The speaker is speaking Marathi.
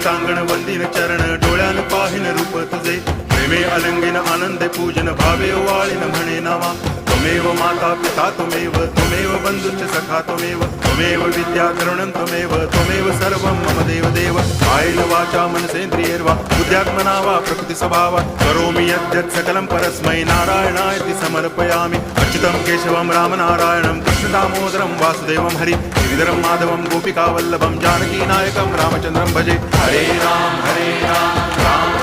टांगण वंदिन चरण डोळ्यान पाहिन रूप तुझे प्रेमे अलंगिन आनंदे पूजन भावे वाळीन म्हणे नावा त्वमेव माता पिता त्वमेव बंधुश्च सखा त्वमेव विद्या करुणं त्वमेव सर्वं मम देव कायेन वाचा मनसेन्द्रियैर्वा बुद्ध्यात्मना वा प्रकृति स्वभावात् करोमि यद्यत् सकलं परस्मै नारायणायति समर्पयामि अच्युतं केशवं रामनारायणं कृष्णदामोदरं वासुदेवं हरि गिरिधरं माधवं गोपिकावल्लभं जानकीनायकं रामचन्द्रं भजे हरे राम राम